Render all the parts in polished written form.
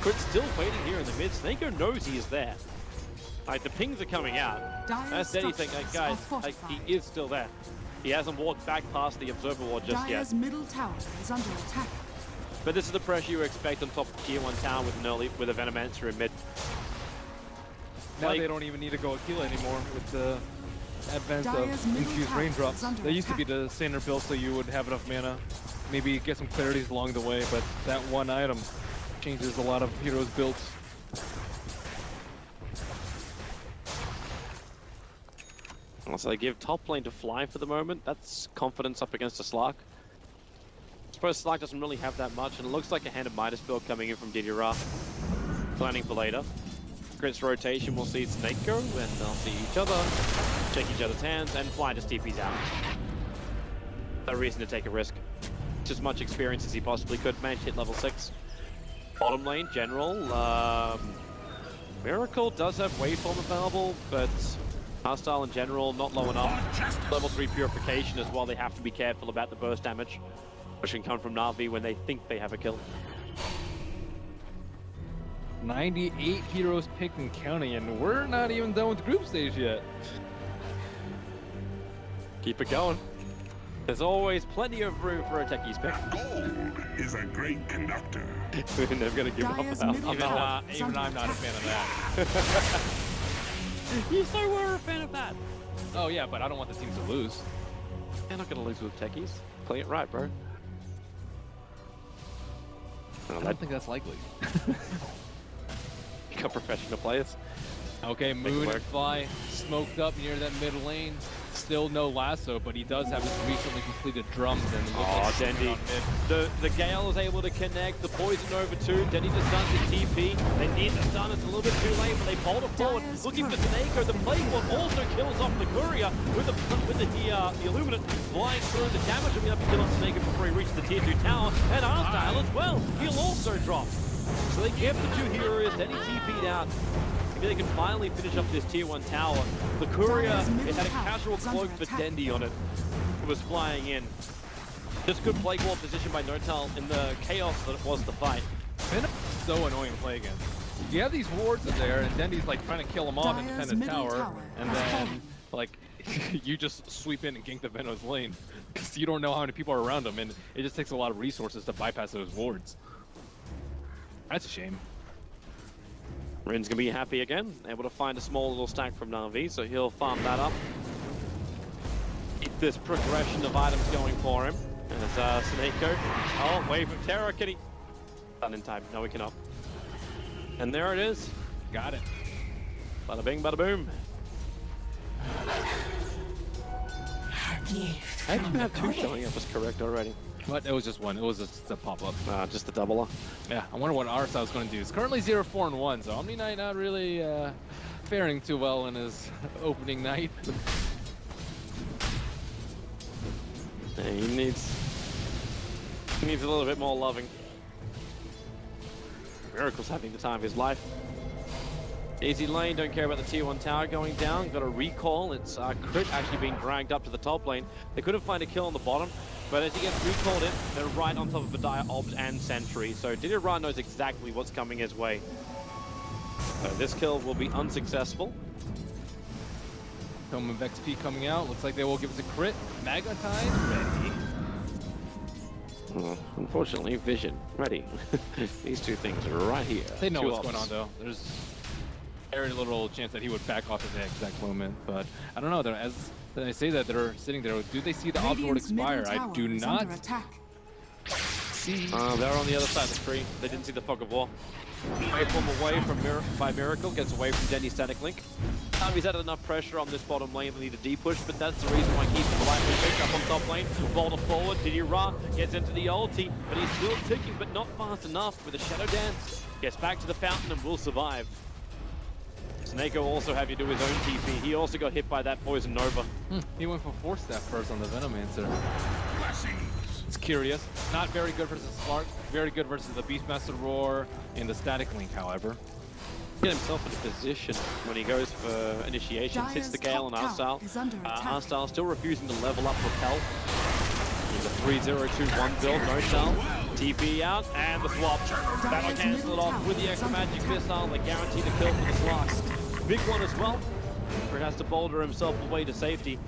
Crit's still waiting here in the mid. Snako knows he is there. Like, the pings are coming out. That's anything, like, guys, like, he is still there. He hasn't walked back past the observer wall just yet. Middle tower is under attack. But this is the pressure you expect on top of tier 1 tower with a Venomancer in mid. Now Like, they don't even need to go Aquila anymore with the advent of infused raindrops. They used to be the standard build so you would have enough mana, maybe get some clarities along the way, but that one item changes a lot of heroes' builds. So they give top lane to fly for the moment. That's confidence up against a Slark. I suppose Slark doesn't really have that much, and it looks like a Hand of Midas build coming in from DDR. Planning for later. Crit's rotation, we'll see Snake go, and they'll see each other, check each other's hands, and fly just TP's out. No reason to take a risk. Just as much experience as he possibly could. Managed to hit level 6. Bottom lane, General. Miracle does have Waveform available, but Hostile in general, not low enough. Level 3 Purification as well, they have to be careful about the burst damage, which can come from Na'Vi when they think they have a kill. 98 heroes picked and counting, and we're not even done with the group stage yet. Keep it going. There's always plenty of room for a techies pick. Gold is a great conductor. We're never gonna give up about Even I'm not a fan of that. You so were a fan of that. Oh yeah, but I don't want the team to lose. They're not gonna lose with techies. Play it right, bro. I don't think that's likely. You got professional players. Okay, Moon and Fly smoked up near that mid lane. Still no lasso, but he does have his recently completed drums and Dendy. The Gale is able to connect, the Poison over 2. Dendy just stuns his TP. They need the stun, it's a little bit too late, but they bolt it forward. Looking for Snako. The Plague Wolf also kills off the Courier with the Illuminate flying through. The damage will be able to kill off Snako before he reaches the tier 2 tower. And Hostile as well. He'll also drop. So they kept the 2 heroes. Dendy TP'd out. Maybe they can finally finish up this tier 1 tower. The Courier, it had a casual cloak for Dendy on it. It was flying in. Just good Plague Wall position by Notal in the chaos that it was the fight. Venom is so annoying to play against. You have these wards in there, and Dendy's like trying to kill them off and defend his tower, and then like you just sweep in and gank the Venom's lane because you don't know how many people are around him, and it just takes a lot of resources to bypass those wards. That's a shame. Rin's gonna be happy again, able to find a small little stack from Na'Vi, so he'll farm that up. Keep this progression of items going for him. And it's Snako. Oh, Wave of Terror, can he? Done in time, no he cannot. And there it is. Got it. Bada bing, bada boom. I actually have 2 showing up as correct already. But it was just one. It was just a pop-up. Just the doubler. Yeah, I wonder what Arsa is going to do. It's currently 0-4-1, so Omni Knight not really faring too well in his opening night. Yeah, he needs a little bit more loving. Miracle's having the time of his life. Easy lane, don't care about the tier 1 tower going down. Got a recall. It's Crit actually being dragged up to the top lane. They couldn't find a kill on the bottom. But as he gets recalled in, they're right on top of Vidaya, Obs, and Sentry. So DDR knows exactly what's coming his way. So this kill will be unsuccessful. Tome of XP coming out. Looks like they will give it to Crit. Magnetize, ready. Unfortunately, Vision, ready. These 2 things are right here. They know 2 what's ops. going on, though. There's very little chance that he would back off at the exact moment. But I don't know. As I say that, they're sitting there. Do they see the Obs expire? I do not see. They're on the other side of the tree. They didn't see the Fog of War. Waveform away from by Miracle, gets away from Denny's static link. He's had enough pressure on this bottom lane to need a D-push, but that's the reason why he's politely picked up on top lane. Boulder forward, DDR gets into the ulti, but he's still ticking, but not fast enough with a Shadow Dance. Gets back to the fountain and will survive. Snako also having to do his own TP. He also got hit by that Poison Nova. He went for 4-step first on the Venomancer. It's curious. Not very good versus Slark. Very good versus the Beastmaster Roar in the static link, however. Get himself in a position when he goes for initiation, hits the Gale on Hostile. Hostile still refusing to level up Repel. He's a 3-0-2-1 build, Notal. TP out, and the swap. That'll cancel it off with the extra magic missile. They guarantee the kill for the Slark. Big one as well. Crit has to boulder himself away to safety.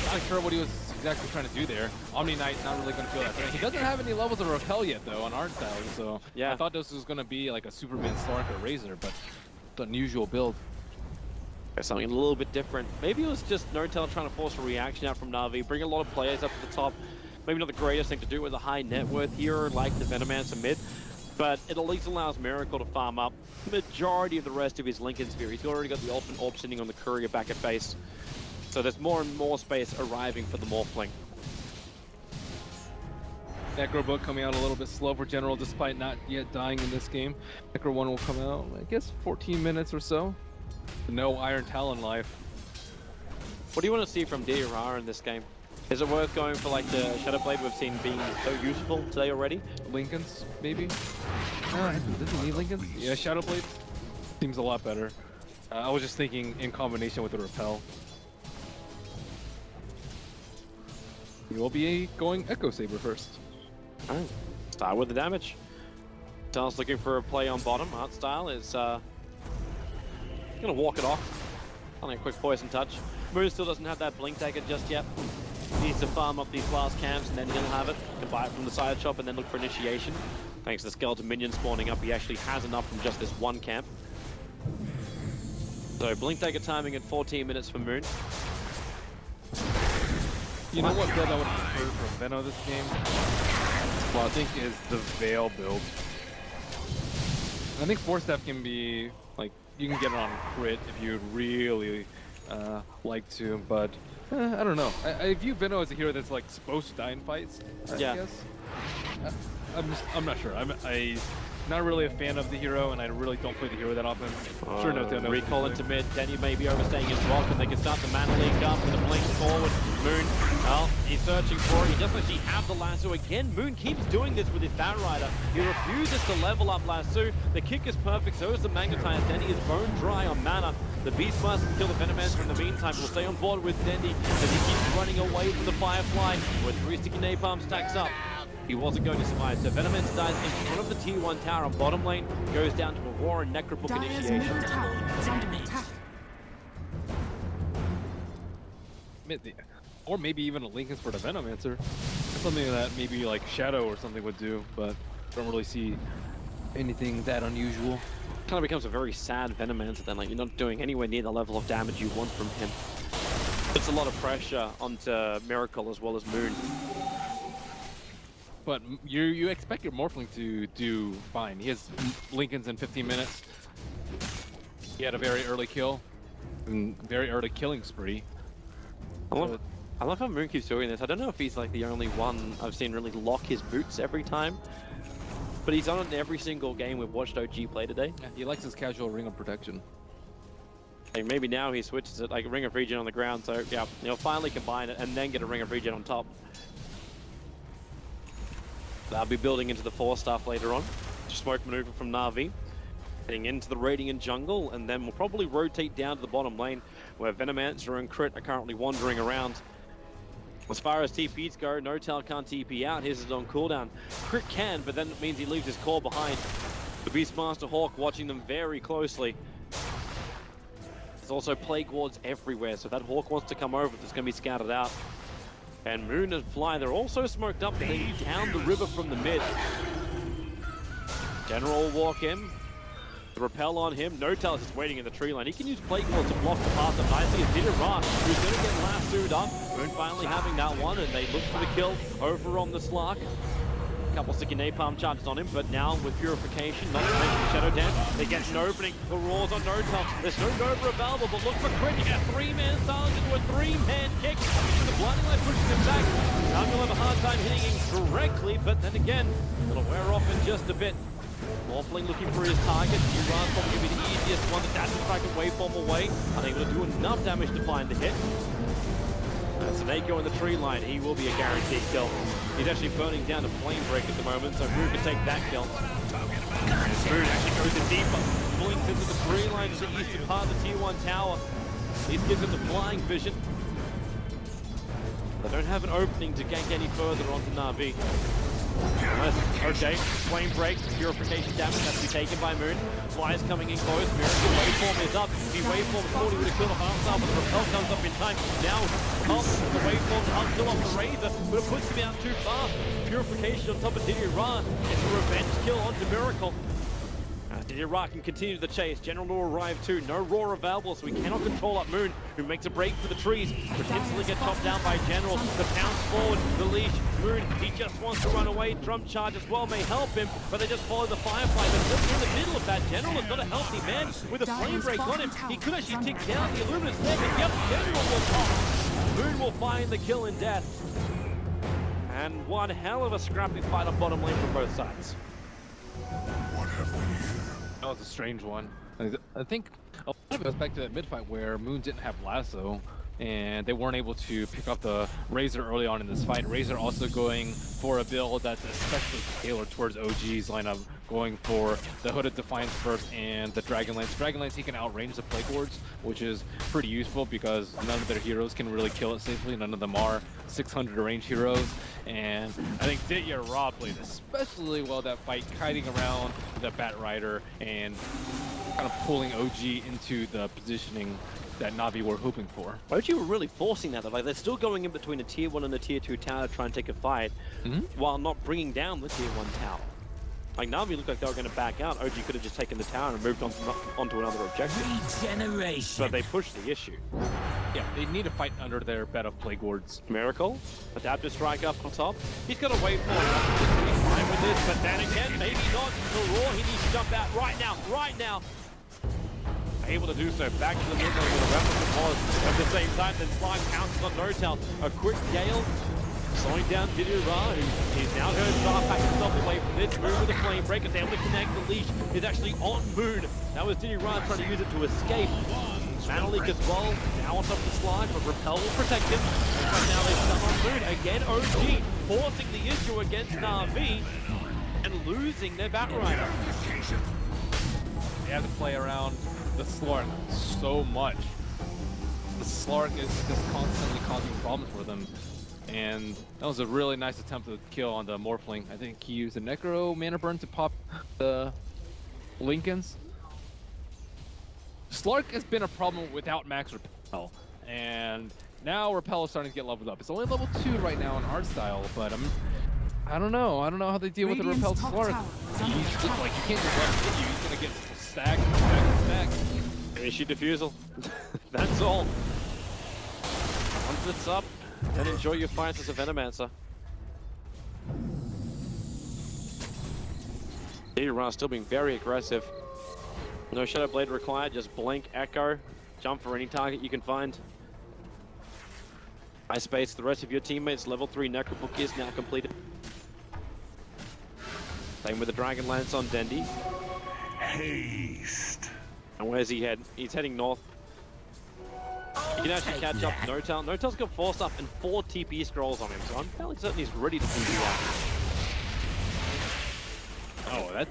Not sure what he was exactly trying to do there. Omni Knight not really going to feel that threat. He doesn't have any levels of repel yet though on art style, so yeah. I thought this was going to be like a Superman Slark or Razor, but it's an unusual build. Something a little bit different. Maybe it was just Nortel trying to force a reaction out from Na'Vi, bring a lot of players up to the top. Maybe not the greatest thing to do with a high net worth hero like the Venomancer mid, but it at least allows Miracle to farm up the majority of the rest of his Lincoln Sphere. He's already got the ultimate orb sitting on the courier back at base. So there's more and more space arriving for the Morphling. Necro book coming out a little bit slow for General despite not yet dying in this game. Necro 1 will come out, I guess, 14 minutes or so. No Iron Talon life. What do you want to see from DRR in this game? Is it worth going for like the Shadowblade we've seen being so useful today already? Lincolns, maybe? Does he need Lincolns? Yeah, Shadowblade seems a lot better. I was just thinking in combination with the Repel. You will be going Echo Saber first. Alright, start with the damage. Tal's looking for a play on bottom. Art style is gonna walk it off. Only a quick poison touch. Moon still doesn't have that blink dagger just yet. Needs to farm up these last camps and then he'll have it. Can buy it from the side shop and then look for initiation. Thanks to the skeleton minion spawning up, he actually has enough from just this one camp. So blink dagger timing at 14 minutes for Moon. You know what build I would have preferred for Veno this game? Well, I think is the Veil build. I think 4-step can be, like, you can get it on crit if you really like to, but I don't know. I view Veno as a hero that's, like, supposed to die in fights, I guess. I'm not sure. I'm not really a fan of the hero, and I really don't play the hero that often. Sure, no, recall into mid. Denny may be overstaying his block, and they can start the mana leak up with a blink forward. Moon, well, he's searching for it. He doesn't actually have the lasso again. Moon keeps doing this with his Batrider. He refuses to level up lasso. The kick is perfect, so is the Magnetize. Denny is bone dry on mana. The Beast must kill the Venomancer in the meantime. Will stay on board with Dendy as he keeps running away from the Firefly with 3 sticky napalm stacks up. He wasn't going to survive, so Venomancer dies in front of the tier 1 tower on bottom lane, goes down to a War and Necrobook initiation. Middle tower is under attack. Or maybe even a Lincoln for the Venomancer. Something that maybe like Shadow or something would do, but don't really see anything that unusual. Kind of becomes a very sad Venomancer then, like you're not doing anywhere near the level of damage you want from him. Puts a lot of pressure onto Miracle as well as Moon. But you expect your Morphling to do fine. He has Lincolns in 15 minutes. He had a very early kill, and very early killing spree. I love how Moon keeps doing this. I don't know if he's like the only one I've seen really lock his boots every time. But he's on it in every single game we've watched OG play today. Yeah, he likes his casual Ring of Protection. Like maybe now he switches it like Ring of Regen on the ground, so yeah, he'll finally combine it and then get a Ring of Regen on top. They'll be building into the 4 stuff later on. Smoke maneuver from Na'Vi. Heading into the Radiant jungle, and then we'll probably rotate down to the bottom lane, where Venomancer and Crit are currently wandering around. As far as TPs go, Notel can't TP out. His is on cooldown. Crit can, but then it means he leaves his core behind. The Beastmaster Hawk watching them very closely. There's also Plague Wards everywhere, so if that Hawk wants to come over, it's going to be scouted out. And Moon and Fly, they're also smoked up, but they down the river from the mid. General will walk in. The repel on him. Notel is just waiting in the tree line. He can use Plague Ward to block the path up nicely. It's Didira, who's going to get lassoed up. Moon finally having that one, and they look for the kill over on the Slark. Couple sticky napalm charges on him, but now with Purification, not to mention Shadow Dance, they get an opening. The Roars on Notel. There's no Nova available, but look for Crit. You get a 3-man silence into a 3-man kick. The Blinding Light pushes him back. Now you'll have a hard time hitting him directly, but then again, it'll wear off in just a bit. Morphling looking for his target. Duran's probably going to be the easiest one to dash the Kraken waveform away. Unable to do enough damage to find the hit. Snako in the tree line, he will be a guaranteed kill. He's actually burning down a flame break at the moment, so Moon can take that kill. Moon actually goes in deeper, blinks into the tree line to the eastern part of the tier 1 tower. This gives him the flying vision. They don't have an opening to gank any further onto Na'Vi. Okay, flame break, purification damage has to be taken by Moon. Flyers coming in close, Miracle waveform is up. The waveform thought he would have killed a half star, but the repel comes up in time. Now, the waveform can't kill off the Razor, but it puts him out too far. Purification on top of Diddy Ra. It's a revenge kill onto Miracle. Diddy Ra can continue the chase. General will arrive too. No Roar available, so we cannot control up Moon, who makes a break for the trees, but instantly gets chopped down by General. The pounce forward, the leash. Moon, he just wants to run away. Drum charge as well may help him, but they just follow the Firefly. But just in the middle of that, General is not a healthy man. With a flame break on him, he could actually take down the Illuminous neck, and yep, General will pop. Moon will find the kill in death. And one hell of a scrappy fight on bottom lane from both sides. What have we here? That was a strange one. I think a lot of it goes back to that mid fight where Moon didn't have lasso, and they weren't able to pick up the Razor early on in this fight. Razor also going for a build that's especially tailored towards OG's lineup, going for the Hooded Defiance first and the Dragonlance. Dragonlance, he can outrange the Plague Wards, which is pretty useful because none of their heroes can really kill it safely. None of them are 600 range heroes. And I think Ra played especially well that fight, kiting around the Bat Rider and kind of pulling OG into the positioning that Na'Vi were hoping for. OG were really forcing that. Like, they're still going in between a tier 1 and a tier 2 tower to try and take a fight, while not bringing down the tier 1 tower. Like, Na'Vi looked like they were going to back out. OG could have just taken the tower and moved on onto another objective. Regeneration. But they pushed the issue. Yeah, they need to fight under their bed of Plague Wards. Miracle, adaptive strike up on top. He's got to wait for it. He's fine with this, but then again, maybe not. The Roar, he needs to jump out right now, right now. Able to do so, back to the mid lane where the Replicant was. At the same time, then Slime pounces on No-Tail. A quick Gale, slowing down Diddy Ra, who is now going to try to pack himself away from this. Moon with a flame break is able to connect. The leash is actually on Moon. That was Diddy Ra trying to use it to escape. Mana Leak as well, now on top of the slide, but Repel will protect him. But now they stun on Moon. Again, OG forcing the issue against Na'Vi and losing their Bat Rider. They have to play around the Slark so much. The Slark is just constantly causing problems for them. And that was a really nice attempt to kill on the Morphling. I think he used a Necro Mana Burn to pop the Lincolns. Slark has been a problem without max Repel. And now Repel is starting to get leveled up. It's only level 2 right now in art style, but I don't know. I don't know how they deal with the Repel Slark. He's just like, you can't just let him hit you. He's gonna get stacked and stacked and stacked. Issue defusal. That's all. Once it's up, then enjoy your fights as a Venomancer. Diddy Ra still being very aggressive. No Shadow Blade required, just blink, echo, jump for any target you can find. High space, the rest of your teammates, level 3 Necro Book is now completed. Same with the Dragon Lance on Dendi. Haste. And where's he head? He's heading north. He can actually catch up to No-Tail. No-Tail's got 4 stuff and 4 TP scrolls on him, so I'm fairly certain he's ready to TP out. Oh, that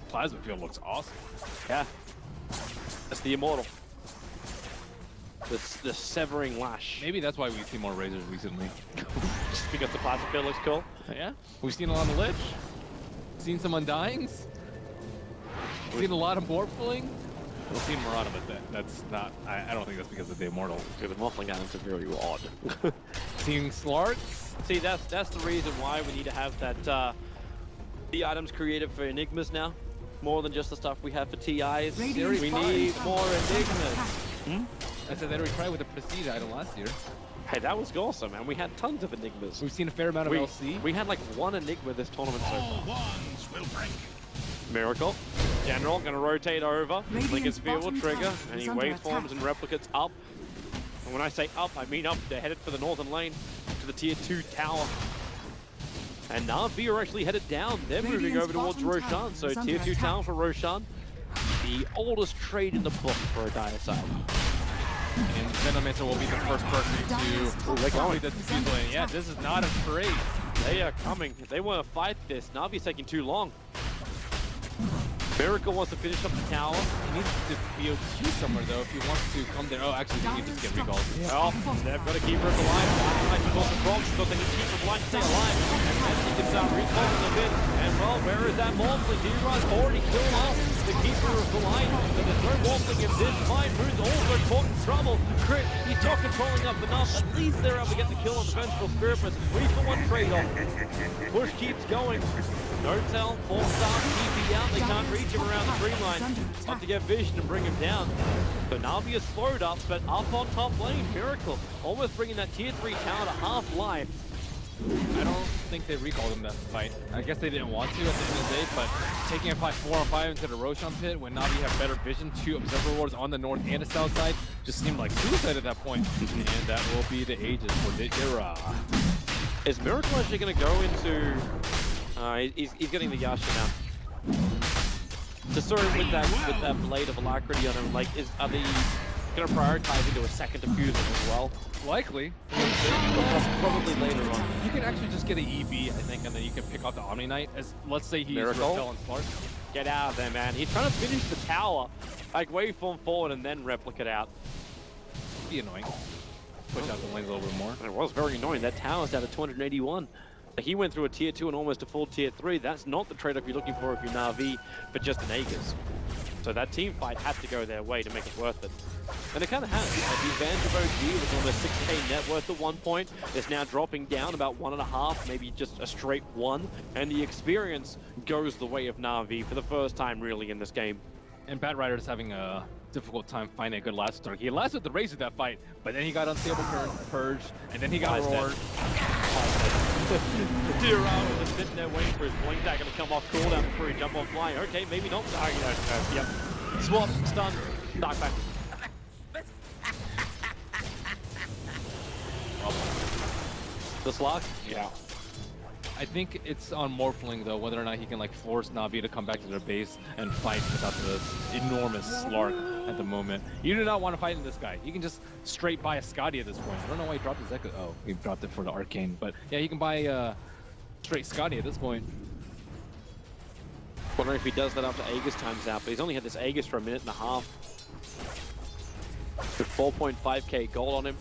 plasma field looks awesome. Yeah. That's the Immortal. The Severing Lash. Maybe that's why we've seen more Razors recently. Just because the plasma field looks cool. Yeah, we've seen a lot of Lich. Seen some Undyings. We've seen a lot of Morphling. We've seen Murata, but that's not, I don't think that's because of the Immortal. Dude, the Morphling items are very odd. Seeing Slarks. See, that's the reason why we need to have that, the items created for Enigmas now. More than just the stuff we have for TIs. We need more Enigmas. I said that we tried with the Prestige item last year. Hey, that was awesome, man. We had tons of Enigmas. We've seen a fair amount of LC. We had like 1 Enigma this tournament so far. Wands will break. Miracle. General gonna rotate over. Lincoln Spear will bottom trigger, tower and is he under waveforms attack. and replicates up. And when I say up, I mean up. They're headed for the northern lane, to the tier 2 tower. And Na'Vi are actually headed down. They're moving over towards bottom tower Roshan. So is under tier 2 attack. tower for Roshan. The oldest trade in the book for a dire side. And Venomancer will be the first person to complete the defusal. And yeah, this is not a trade. They are coming. If they want to fight this, Na'Vi's taking too long. Miracle wants to finish up the tower. He needs to be OQ somewhere though if he wants to come there. Oh, actually, he can just get recalled. Well, they've got to keep her alive. Like the problems because they need to keep her blind to stay alive. And she can start recalling a bit. And well, where is that Morphling? D-Rod's already killed off the keeper of the line. But there's no Morphling in this fight. Moon's also caught in trouble. Crit, he's not controlling up enough. At least they're able to get the kill on the Vengeful Spirit, but it's a 3-for-1 trade-off. Push keeps going. No tell, 4-star, TP out. They can't reach him around the tree line. Have to get vision and bring him down. So Na'Vi is slowed up, but up on top lane, Miracle almost bringing that tier 3 tower to half life. I don't think they recalled him that fight. I guess they didn't want to at the end of the day, but taking a fight 4-on-5 into the Roshan pit when Na'Vi have better vision, 2 observer wards on the north and the south side, just seemed like suicide at that point. And that will be the Aegis for the era. Is Miracle actually going to go into... he's getting the Yasha now. Just sort of with that blade of alacrity on him, like, are they going to prioritize into a second diffuser as well? Likely. Probably later on. You can actually just get an EV, I think, and then you can pick out the Omni Knight. As let's say he's Repel and Spark. Get out of there, man. He's trying to finish the tower. Like, waveform forward and then replicate out. Be annoying. Push out the lanes a little bit more. It was very annoying. That tower's out of 281. He went through a tier 2 and almost a full tier 3. That's not the trade-off you're looking for if you're Na'Vi, but just an Aegis. So that team fight had to go their way to make it worth it. And it kind of has. The advantage of OG was almost 6k net worth at one point. It's now dropping down about 1.5, maybe just a straight 1. And the experience goes the way of Na'Vi for the first time really in this game. And Bat Rider is having a difficult time finding a good last start. He lasted the race of that fight, but then he got unstable purge, and then he got roared. D-Ra was just sitting there waiting for his blink tag to come off cooldown before he jump on flying. Okay, maybe not. Yep. Swap, stun, dark back. The slug? Yeah. I think it's on Morphling though, whether or not he can like force Na'Vi to come back to their base and fight without this enormous Slark at the moment. You do not want to fight in this guy. You can just straight buy a Scotty at this point. I don't know why he dropped his Echo. Oh, he dropped it for the Arcane. But yeah, he can buy straight Scotty at this point. Wondering if he does that after Aegis times out, but he's only had this Aegis for a minute and a half. With 4.5k gold on him.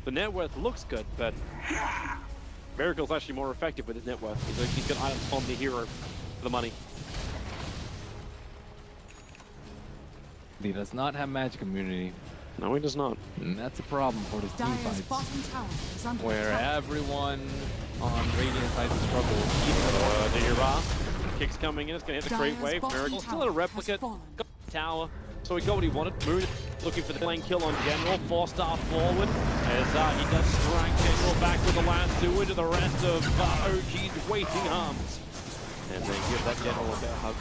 The net worth looks good, but Miracle's actually more effective with his net worth. He's got items on the hero for the money. He does not have magic immunity. No, he does not. And that's a problem for his team Dire's bottom fights. tower is under Where attack. everyone on Radiant sides struggle. D-Ra. Kicks coming in, it's going to hit the creep Dire's wave. bottom Miracle still tower at a has replicate. fallen. Got the tower. So he got what he wanted. Moon looking for the lane kill on General. 4-star forward. As he does strike General back with the last 2 into the rest of OG's waiting arms. And they give that General a bear hug.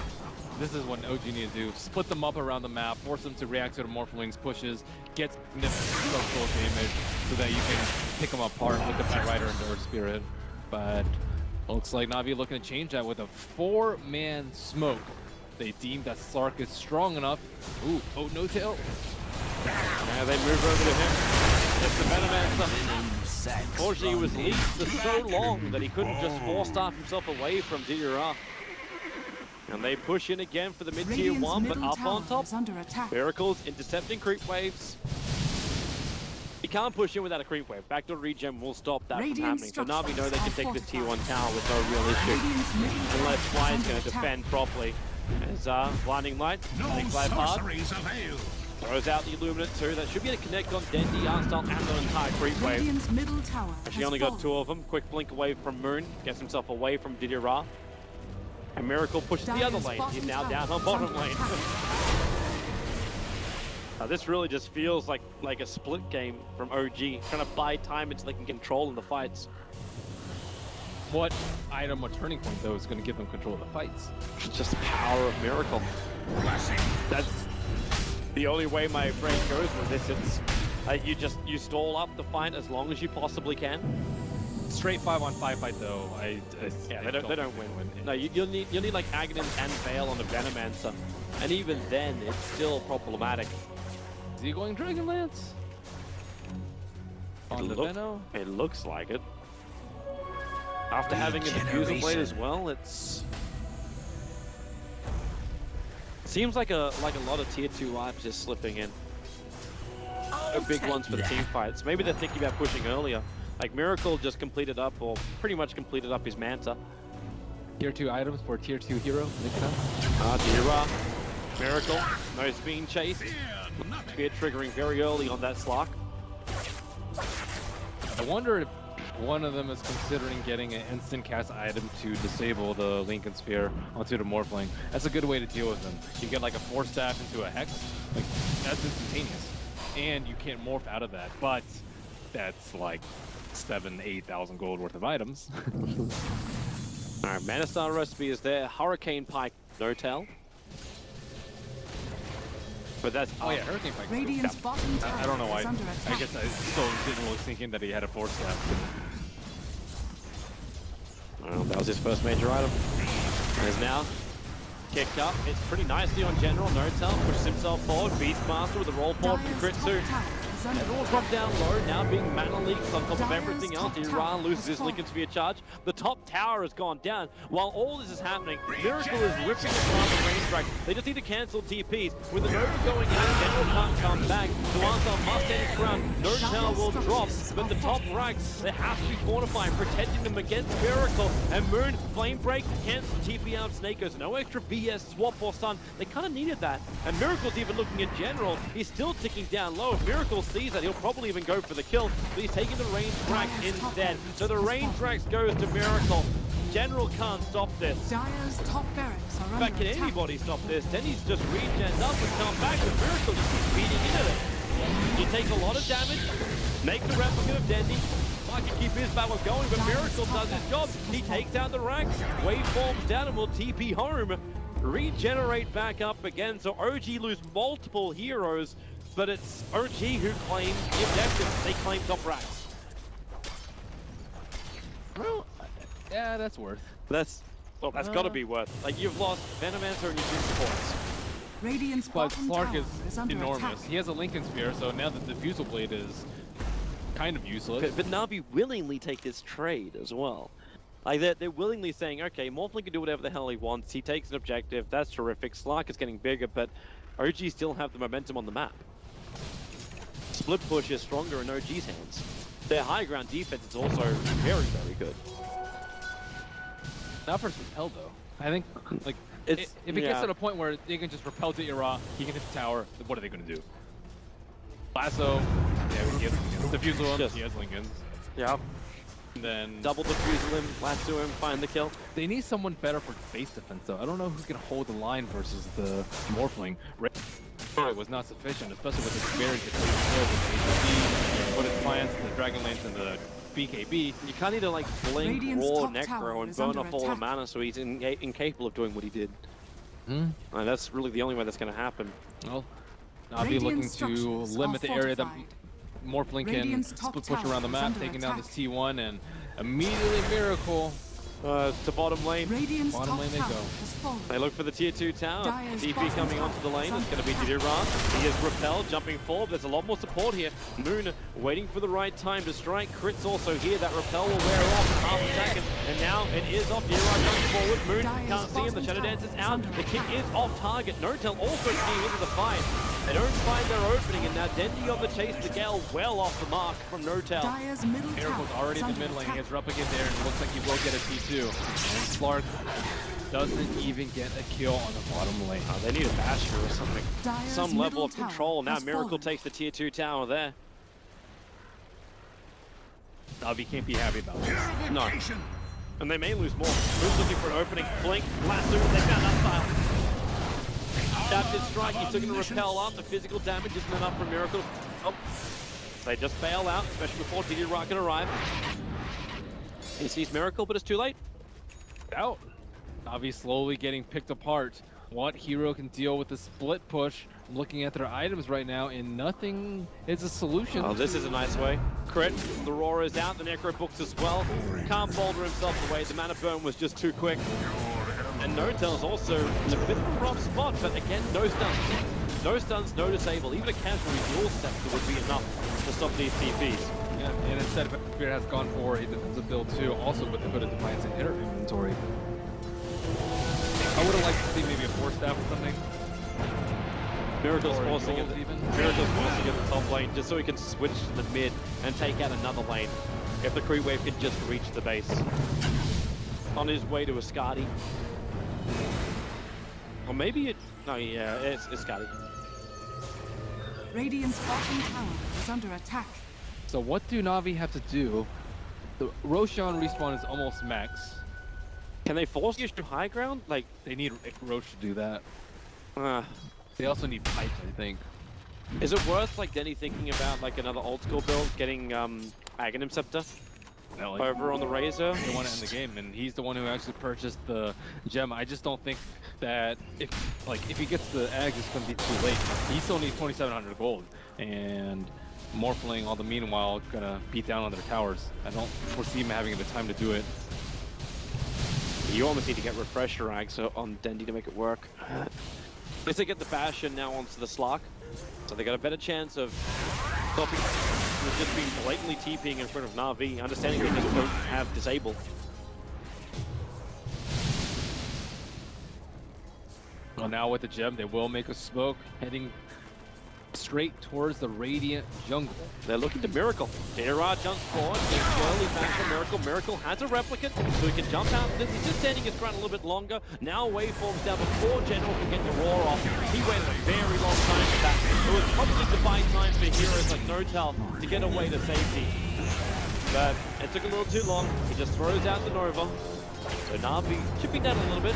This is what OG need to do. Split them up around the map, force them to react to the Morphling's pushes, get significant structural damage so that you can pick them apart with the Bat Rider and Earth Spirit. But looks like Na'Vi looking to change that with a 4-man smoke. They deem that Slark is strong enough. Ooh, oh, no tail. Now they move over to him. It's the Venomancer. Unfortunately, he was leashed for so long that he couldn't just 4-star himself away from D-Ra. And they push in again for the mid-tier 1, but up on top, Miracle's intercepting creep waves. He can't push in without a creep wave. Backdoor regen will stop that from happening. So Na'Vi know they can take this tier 1 tower with no real issue. Unless Fly's going to defend properly. As Blinding Light, makes life hard. Throws out the Illuminate too. That should be able to connect on Dendy, Arstyle, and the entire creep wave. Actually only got 2 of them. Quick blink away from Moon. Gets himself away from Didira. And Miracle pushes the other lane. He's now down on bottom lane. This really just feels like a split game from OG. Trying to buy time until they can control in the fights. What item or turning point, though, is going to give them control of the fights? It's just the power of Miracle. That's the only way my brain goes with this. It's you stall up the fight as long as you possibly can. Straight 5-on-5 fight, though. They don't win. No, you'll need like Aghanim and Veil on the Venomancer, and even then, it's still problematic. Is he going Dragonlance? On the Veno? It looks like it. After having a diffuser blade as well, it's... Seems like a lot of tier 2 lives just slipping in. No big ones for the team fights. Maybe they're thinking about pushing earlier. Like Miracle just completed up, or pretty much completed up his Manta. Tier 2 items for tier 2 hero. Makes sense. Dira, Miracle, no being chased. Spear triggering very early on that Slark. I wonder if one of them is considering getting an instant cast item to disable the Lincoln Spear onto the Morphling. That's a good way to deal with them. You get like a 4-staff into a Hex, like that's instantaneous. And you can't morph out of that, but that's like 7,000-8,000 gold worth of items. Alright, Mana Star recipe is there. Hurricane Pike, no tell. But that's yeah, Hurricane Pike. Radiant's bottom tower I don't know why. is under I attack. guess I still didn't really think in that he had a 4-staff. Well, that was his first major item. And is now kicked up. It's pretty nicely on general. No tell pushes himself forward. Beastmaster with a roll forward from Crit 2. Everyone dropped down low, now being mana leaks on top of everything else. Iran loses his Lincoln Sphere charge. The top tower has gone down. While all this is happening, Miracle is ripping apart the range drag. They just need to cancel TPs. With the Nova going out, General can't come back. Duanza must end his ground. No tower will drop, but the top ranks, they have to be fortifying, protecting them against Miracle. And Moon, Flame Break, cancel TP out Snakers. No extra VS, swap or stun. They kind of needed that. And Miracle's even looking at General. He's still ticking down low. If Miracle sees that, he'll probably even go for the kill, but he's taking the range rack instead. So the range racks goes to Miracle. General can't stop this. Dire's top barracks are In fact, can under attack. anybody stop this? Denny's just regens up and come back, and Miracle just keeps beating into it. He takes a lot of damage, makes a replicant of Denny. Might can keep his battle going, but Miracle does his job. He takes out the rank, waveforms down, and will TP home. Regenerate back up again, so OG lose multiple heroes. But it's OG who claims the objective. They claim top racks. Well, yeah, that's worth. That's got to be worth. Like, you've lost Venomancer and your two supports. Radiant's But bottom Slark tower is under enormous. attack. He has a Lincoln Spear, so now the Diffusal Blade is kind of useless. But Na'Vi willingly take this trade as well. Like, they're willingly saying, okay, Morphling can do whatever the hell he wants. He takes an objective. That's terrific. Slark is getting bigger, but OG still have the momentum on the map. Split push is stronger in OG's hands. Their high ground defense is also very, very good. Not for Repel though. I think like It's, if it gets to the point where they can just repel to Ira, he can hit the tower. What are they going to do? Lasso, yeah, he has Diffusal him. Just- He has Lincolns. Yeah. And then Double defusal him, lasso him, find the kill. they need someone better for base defense though. I don't know who's going to hold the line versus the Morphling. It was not sufficient, especially with his barriers to kill with the HC, with his plants, the Dragonlance, and the BKB. You kind of need to like blink Radiant's raw top Necro tower and is burn under off all the attack. mana so he's incapable of doing what he did. And that's really the only way that's going to happen. Well, I'll be looking Radiant to structures limit are the area that fortified. Morphling can Radiant's top split push tower around the is map, under taking down attack. this T1, and immediately Miracle. To bottom lane. Radiant's Bottom top lane they tower go. has fallen. They look for the tier 2 tower. Dire's DP bottom coming tower onto the lane. is It's going to be under Diran. He is repelled, jumping forward. There's a lot more support here. Moon waiting for the right time to strike. Crit's also here. That repel will wear off in half a second. And now it is off. Diran comes forward. Moon Dire's can't see him. The bottom Shadow tower Dance is is out. under The kick attack. is off target. No-Tell also keying into the fight. They don't find their opening, and now Dendy on the chase. The Gale well off the mark from No-Tell. Dire's middle Miracle's tower already is in the under mid lane. He attack. has Replicant there, and it looks like he will get a T2. And Slark doesn't even get a kill on the bottom lane. They need a basher or something. Dire's Some level middle of control. tower Now has Miracle fallen. takes the tier 2 tower there. Na'Vi can't be happy about this. No. And they may lose more. Who's looking for an opening? Blink, lasso, they found that style. Adapted strike, he's looking to repel up. The physical damage isn't enough for Miracle. Oh. They just bail out, especially before TD Rock can arrive. He sees Miracle, but it's too late. Out. Na'Vi slowly getting picked apart. What hero can deal with the split push? I'm looking at their items right now, and nothing is a solution. Oh, this is a nice way. Crit, the Roar is out, the Necro books as well. Can't boulder himself away, the mana burn was just too quick. And No-Tell's also in a bit of a rough spot, but again, no stuns. No stuns, no disable. Even a casual dual scepter would be enough to stop these TPs. Yeah, and instead, Spirit has gone for a defensive build too, also with a bit of Defiance in her inventory. I would have liked to see maybe a 4-staff or something. Miracle's Or forcing it. gold even. Miracle's forcing it the top lane just so he can switch to the mid and take out another lane. If the creep wave can just reach the base. On his way to Ascati. Or maybe it... No, yeah, it's Ascati. Radiant's bottom tower is under attack. So what do Na'Vi have to do? The Roshan respawn is almost max. Can they force you to high ground? Like, They need Roche to do that. uh, They also need pipes, I think. is it worth like Denny thinking about like another old school build, getting Aghanim Scepter No, like, over on the Razor? they want to end the game, and he's the one who actually purchased the gem. I just don't think that if he gets the eggs, it's going to be too late. He still needs 2,700 gold, and Morphling, all the meanwhile, gonna beat down on their towers. I don't foresee him having the time to do it. You almost need to get Refresher Ags on Dendy to make it work. At least they get the Bastion now onto the Slark, so they got a better chance of stopping just being blatantly TPing in front of Na'Vi, understanding they just don't have Disable. Well, now with the gem, they will make a smoke, heading straight towards the Radiant jungle. They're looking to Miracle. Dara jumps forward, gets slowly back to Miracle. Miracle has a replicant, so he can jump out. He's just standing his ground a little bit longer. Now waveforms down before General can get the roar off. He waited a very long time for that. It was probably to buy time for heroes like Notel to get away to safety. But it took a little too long. He just throws out the Nova. So Na'Vi chipping down a little bit.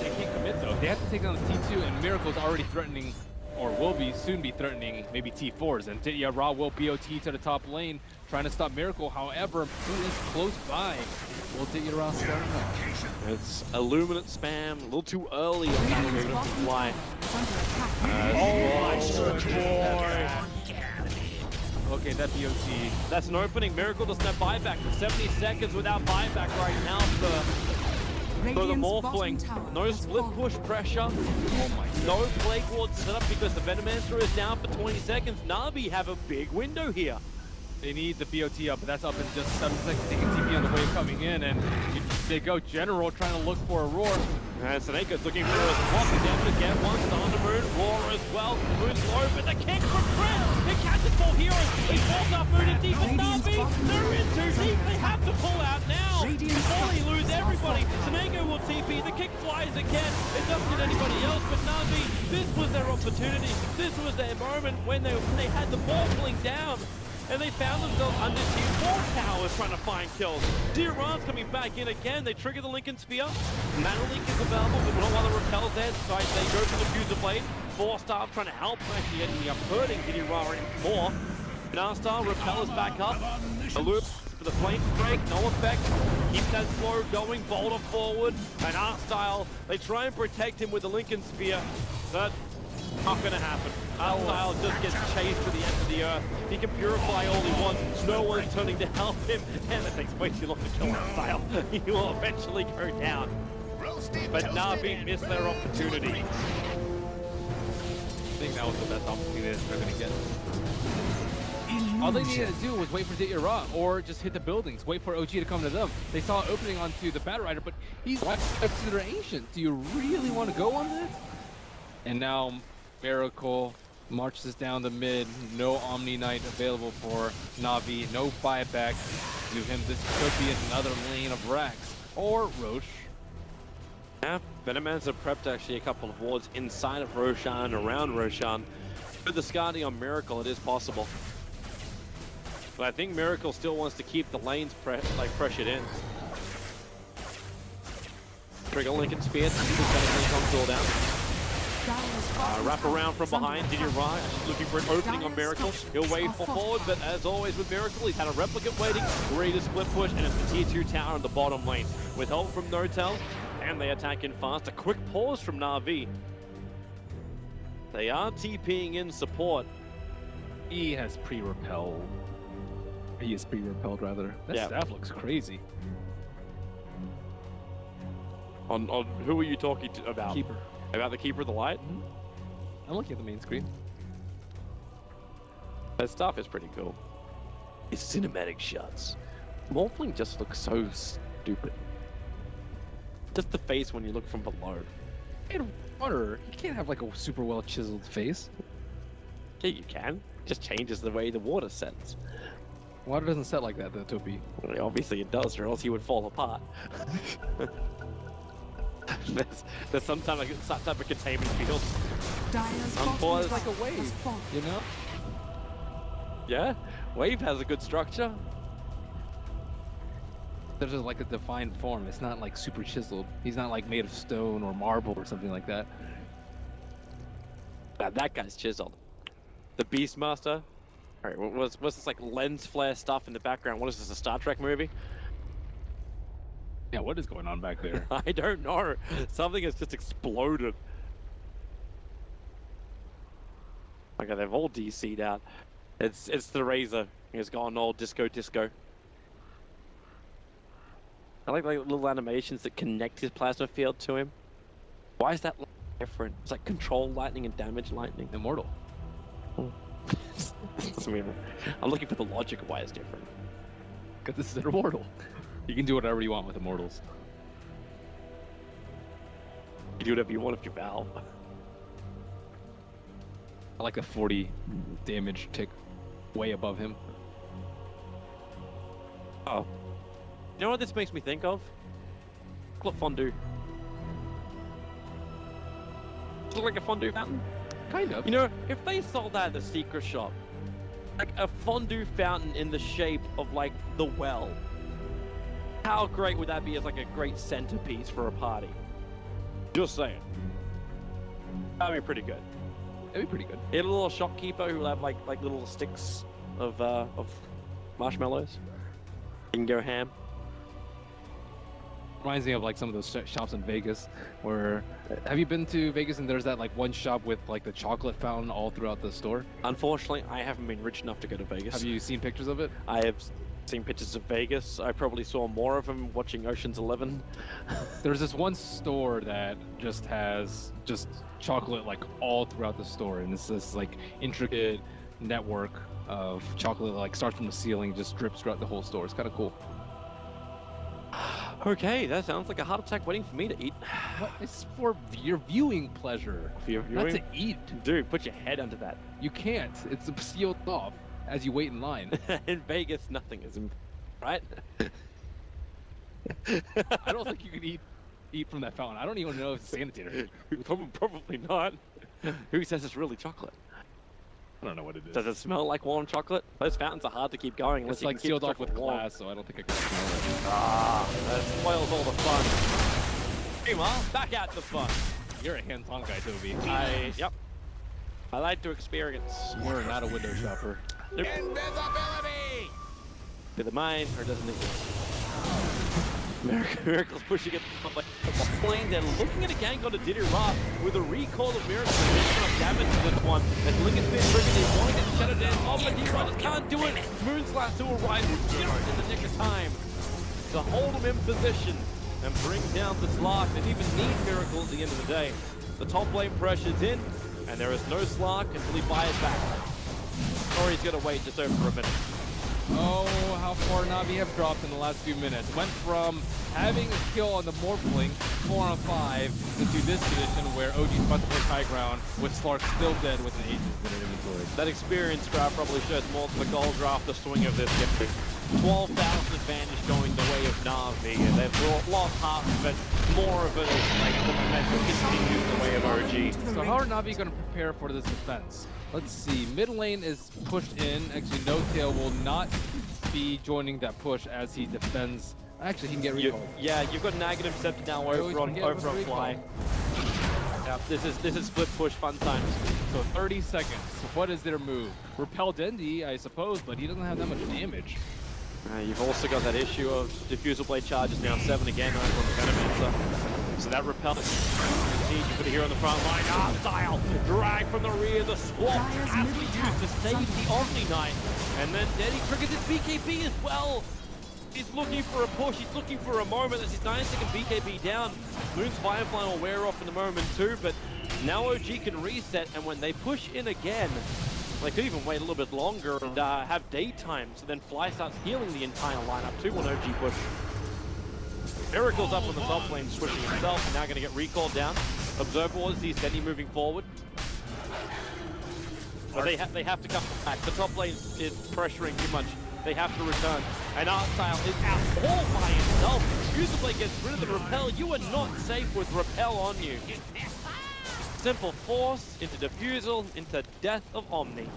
They can't commit though. They have to take down the T2, and Miracle's already threatening, or will be soon be threatening, maybe T4s. And Ditya Ra will BOT to the top lane, trying to stop Miracle. However, who is close by? Will Ditya Ra start up? It's Illuminate spam, a little too early on that Radiant's Illuminate to bottom fly. tower is under attack. Okay, that BOT. That's an opening. Miracle doesn't have buyback for 70 seconds without buyback right now for the Radiant's Morphling. bottom tower No has split fallen. push pressure. Oh my god. No Plague Ward set up because the Venomancer is down for 20 seconds. Na'Vi have a big window here. They need the BOT up, but that's up in just 7 seconds. They can TP on the wave coming in, and they go General trying to look for a roar. And Seneca's looking for a spot. He's able to get one. Star to Moon. Roar as well. Moon's low, but the kick from Fred. It catches 4 heroes. He falls up Moon in deep. And Radiant's Na'Vi, bottom they're in too is deep. under They have to pull out now. Radiant's Before they top lose is everybody. off. Seneca will TP. The kick flies again. It doesn't get anybody else, but Na'Vi, this was their opportunity. This was their moment when they had the ball pulling down. And they found themselves under Tier 4 towers trying to find kills. Dira's coming back in again. They trigger the Lincoln Spear. Mana Link is available, but not while the Repel's there. So they go for the Fuser Blade. 4-star trying to help, actually ending up hurting Dira even more. Nastar, Repel is back up. A loop for the Flame Break, no effect. Keep that slow going, Boulder forward. And Arstyle, they try and protect him with the Lincoln Spear. But not gonna happen. Arstyle just gets chased to the end of the earth. He can purify all he wants. No one's turning to help him. And it takes way too long to kill Arstyle. He will eventually go down. But Na'Vi missed their opportunity. I think that was the best opportunity that they're going to get. All they needed to do was wait for Ditya Ra, or just hit the buildings, wait for OG to come to them. They saw an opening onto the Bat Rider, but he's right next to their Ancient. Do you really want to go on that? And now Miracle marches down the mid. No Omni Knight available for Na'Vi. No buyback to him. This could be another lane of Rax or Roche. Yeah, Venomancer prepped actually a couple of wards inside of Roshan, around Roshan. With the Skadi on Miracle, it is possible. But I think Miracle still wants to keep the lanes pressured in. Trigger Lincoln Spear, comes down. Wrap around from behind, Diddy Raj looking for an opening on Miracle. He'll wait for forward, but as always with Miracle, he's had a replicant waiting, ready to split push, and it's the tier 2 tower on the bottom lane. With help from Notel, and they attack in fast. A quick pause from Na'Vi. They are TPing in support. He has pre-repelled. He is pre-repelled, rather. That staff looks crazy. On who are you talking about? Keeper. About the Keeper of the Light? I'm looking at the main screen. That stuff is pretty cool. It's cinematic shots. Morphling just looks so stupid. Just the face when you look from below. In water, you can't have like a super well chiseled face. Yeah, you can. Just changes the way the water sets. Water doesn't set like that, though, Topi. Well, obviously it does, or else he would fall apart. there's some type of containment field. Dire's Pause. bottom It's like tower a wave. has fallen. You know? Yeah, wave has a good structure. There's just like a defined form. It's not like super chiseled. He's not like made of stone or marble or something like that. That guy's chiseled. The Beastmaster. All right, what's this like lens flare stuff in the background? What is this, a Star Trek movie? Yeah, what is going on back there? I don't know. Something has just exploded. Okay, they've all DC'd out. It's the Razor. He's gone all disco. I like little animations that connect his plasma field to him. Why is that different? It's like control lightning and damage lightning. Immortal. That's weird. I'm looking for the logic of why it's different. Because this is immortal. You can do whatever you want with immortals. You do whatever you want if you're Valve. I like the 40 damage tick way above him. Oh. You know what this makes me think of? Chocolate fondue. Does it look like a fondue fountain? Kind of. You know, if they sold that at the secret shop, like a fondue fountain in the shape of like the well, how great would that be as like a great centerpiece for a party? Just saying. That'd be pretty good. That'd be pretty good. Get a little shopkeeper who will have like little sticks of marshmallows. You can go ham. Reminds me of like some of those shops in Vegas where have you been to Vegas and there's that like one shop with like the chocolate fountain all throughout the store? Unfortunately, I haven't been rich enough to go to Vegas. Have you seen pictures of it? I have seen pictures of Vegas. I probably saw more of them watching Ocean's 11. There's this one store that just has just chocolate like all throughout the store, and it's this like intricate network of chocolate that like starts from the ceiling, just drips throughout the whole store. It's kind of cool. Okay, that sounds like a heart attack waiting for me to eat. What? It's for your viewing pleasure. For your Not viewing? to eat. Dude, put your head under that. You can't. It's sealed off as you wait in line. In Vegas, nothing is, right? I don't think you can eat from that fountain. I don't even know if it's sanitary. Probably not. Who says it's really chocolate? I don't know what it is. Does it smell like warm chocolate? Those fountains are hard to keep going unless It's you like can keep sealed the off with chocolate warm. glass, so I don't think I can smell it. Ah, that spoils all the fun. Meanwhile, back at the fun. You're a hands-on guy, Toby. Yep. I like to experience. You're not a window shopper. Invisibility! Did the mine or doesn't it? Miracle's pushing it plane. They're looking at a gank on a Diddy Ra with a recall of Miracle. They're going to damage this one. As Lincoln's been triggered, they want to get Shadow Dance off, but Diddy Ra just can't do it. Moonslash to arrive just in the nick of time to hold him in position and bring down the Slark. They even need Miracle at the end of the day. The top lane pressure's in, and there is no Slark until he fires back. Or he's going to wait just over a minute. Oh, how far Na'Vi have dropped in the last few minutes. Went from having a kill on the Morphling, 4-on-5, into this position where OG's about to take high ground with Slark still dead with an Aegis in her inventory. That experience graph probably shows more than the gold graph, the swing of this game. 12,000 advantage going the way of Na'Vi, and they've lost half of it. More of it is like the momentum continues the way of OG. So how are Na'Vi going to prepare for this defense? Let's see, mid lane is pushed in. Actually, No Tail will not be joining that push as he defends. Actually, he can get recalled. Yeah, you've got negative Scepter now over on Fly. Yeah, this is split push fun times. So 30 seconds. What is their move? Repel Dendi, I suppose, but he doesn't have that much damage. You've also got that issue of Diffusal Blade charges now 7 again over on the Venom. So that repel. You put it here on the front line. Style drag from the rear. The swap has to be used to save the Omni Knight. And then Deddy triggers his BKB as well. He's looking for a push. He's looking for a moment. That's his 9-second BKB down. Moon's Firefly will wear off in a moment too, but now OG can reset, and when they push in again, they could even wait a little bit longer and have daytime, so then Fly starts healing the entire lineup too when OG push. Miracle's up on the top lane, switching himself, now going to get recalled down. Observer Wars sees Denny moving forward. But they have to come back. The top lane is pressuring too much. They have to return. And Artstyle is out all by himself. Fusible gets rid of the repel. You are not safe with repel on you. Simple force into defusal, into death of Omni.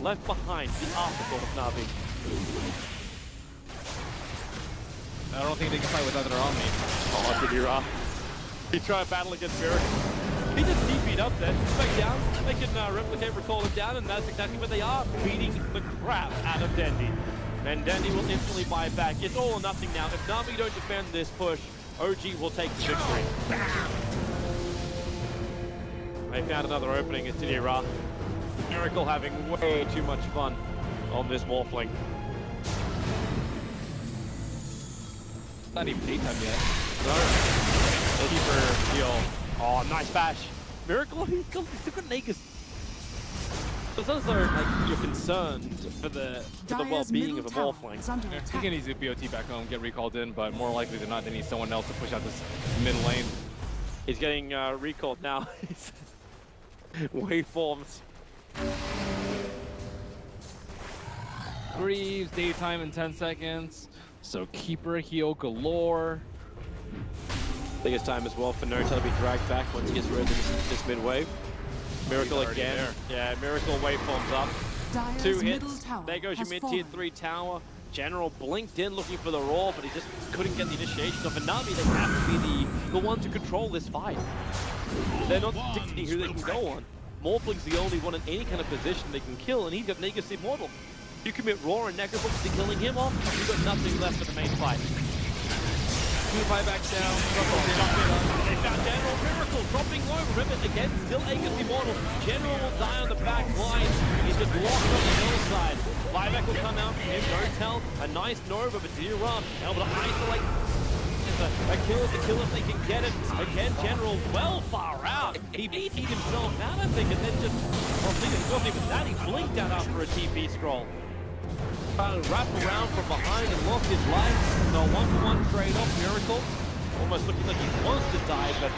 Left behind the afterthought of Na'Vi. I don't think they can fight with other Omni. Oh, did you He tried to battle against Miracle. He just TP'd up there, back down. They can replicate, recall him down, and that's exactly what they are, beating the crap out of Dendi. And Dendi will instantly buy back. It's all or nothing now. If Na'Vi don't defend this push, OG will take the victory. They found another opening at City Ra. Miracle having way too much fun on this Morphling. Not even daytime yet. No. Keeper heal. Oh, nice bash. Miracle, he's still got Nagus. It's as though like, you're concerned for the well-being of a Morphling. He can easily BOT back home, get recalled in, but more likely than not, they need someone else to push out this mid lane. He's getting recalled now. Waveforms. Greaves, daytime in 10 seconds. So Keeper heal galore. Biggest time as well for No-Tail to be dragged back once he gets rid of this mid wave. Miracle again. There. Yeah, Miracle waveforms up. Dire's 2 middle hits. tower There goes your has mid fallen. tier 3 tower. General blinked in looking for the roar, but he just couldn't get the initiation of Na'Vi. They have to be the ones to control this fight. They're not dictating who they can go on. Morphling's the only one in any kind of position they can kill, and he's got Nagus Immortal. You commit Roar and Necrobox to killing him off, you've got nothing left for the main fight. 2 buybacks down. They found General Miracle dropping low. Remember, again, still Aegis Immortal. General will die on the back line. He's just locked on the hillside. Buyback will come out from him. No-Tail, a nice Nova, but Zero able to isolate. A kill if they can get it. Again, General well far out. He beat himself out, I think, and then just, well, it wasn't even that. He blinked out after a TP scroll. Wrap around from behind and lost his life. So a 1-for-1 trade-off. Miracle almost looking like he wants to die, but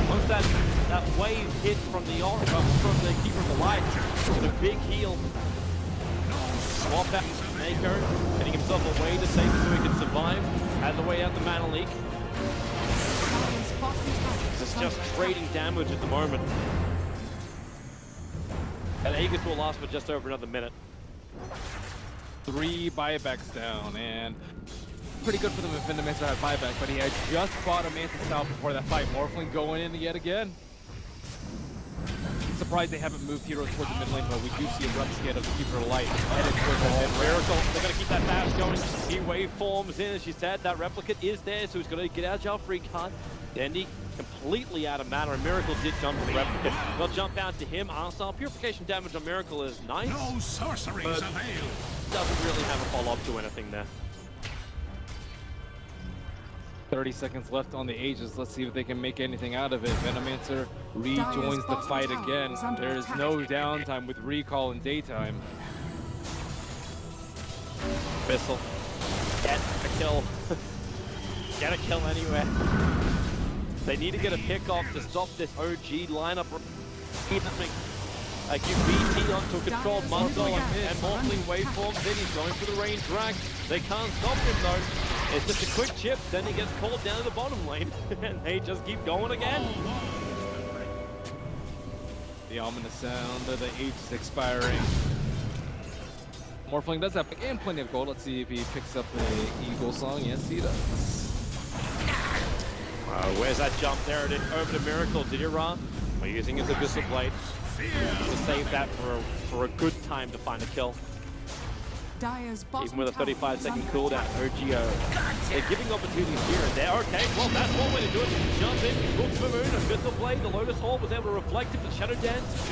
once that wave hit from the Keeper of the Light, with a big heal. Swap out Mako, getting himself away to save so he can survive. And the way out the Mana Leak. It's just trading damage at the moment. And Aegis will last for just over another minute. 3 buybacks down, and pretty good for them if Venommancer had buyback, but he had just bought a Manta Style before that fight. Morphling going in yet again. Surprised they haven't moved heroes towards the mid lane, but we do see a replicate of the Keeper of Light headed towards the mid lane. Miracle, they're going to keep that bash going. He waveforms in, as she said. That replicate is there, so he's going to get out jail free card. Dendi completely out of mana, and Miracle did jump to the replicate. They'll jump out to him. Arsenal purification damage on Miracle is nice. No sorceries avail. Doesn't really have a follow-up to anything there. 30 seconds left on the Aegis. Let's see if they can make anything out of it. Venomancer rejoins the fight again. There is no downtime with recall in daytime. Bissell, get a kill. Get a kill anywhere. They need to get a pick off to stop this OG lineup. Like you BT onto a controlled muscle and Morphling waveforms in. He's going for the range drag. They can't stop him though. It's just a quick chip, then he gets called down to the bottom lane. And they just keep going again. The ominous sound of the Aegis expiring. Morphling does have again plenty of gold. Let's see if he picks up the Eagle song. Yes, he does. Where's that jump? There it is. Over to Miracle. Did you run? We're using his Abyssal Blade to save that for a good time to find a kill. Even with a 35-second cooldown, OGO. They're giving opportunities here and there. Okay, well, that's one way to do it. Jump in, looks for Moon, Abyssal Blade, the Lotus Hall was able to reflect it, but Shadow Dance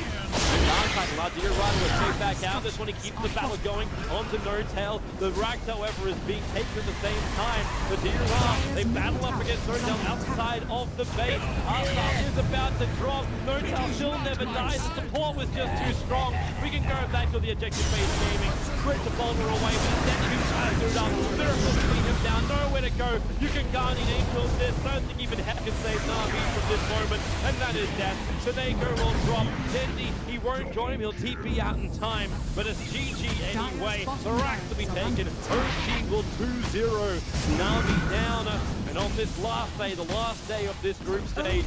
Darkseid allowed Run to escape back out. This one he keeps the battle going onto No Tail. The Rax, however, is being taken at the same time. The Run, they battle up against No Tail outside of the base. Arsar is about to drop. No Tail still never dies. The support was just too strong. We can go back to the objective base gaming. Crit to boulder away, but then he's trying to do it up. Miracle to beat him down. Nowhere to go. You can Guardian Angel this. Don't think even Heck can save Na'Vi from this moment. And that is death. Senego will drop. Dendi, he won't join him. He'll TP out in time. But it's GG anyway. The Rax to be taken. OG will 2-0. Na'Vi down. And on this last day, the last day of this group stage,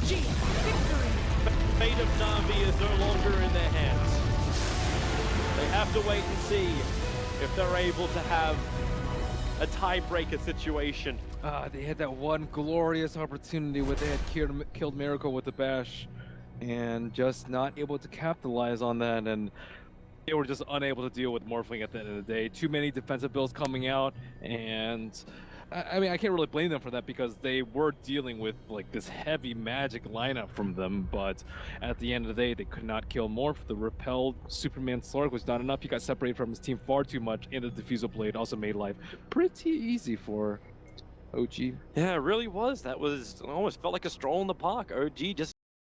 fate of Na'Vi is no longer in their hands. They have to wait and see if they're able to have a tiebreaker situation. They had that one glorious opportunity where they had killed Miracle with the bash and just not able to capitalize on that, and they were just unable to deal with Morphling at the end of the day. Too many defensive builds coming out, and I mean, I can't really blame them for that because they were dealing with like this heavy magic lineup from them, but at the end of the day, they could not kill Morph. The repelled Superman Slurk was not enough. He got separated from his team far too much, and the Diffusal Blade also made life pretty easy for OG. Yeah, it really was. That was almost felt like a stroll in the park. OG just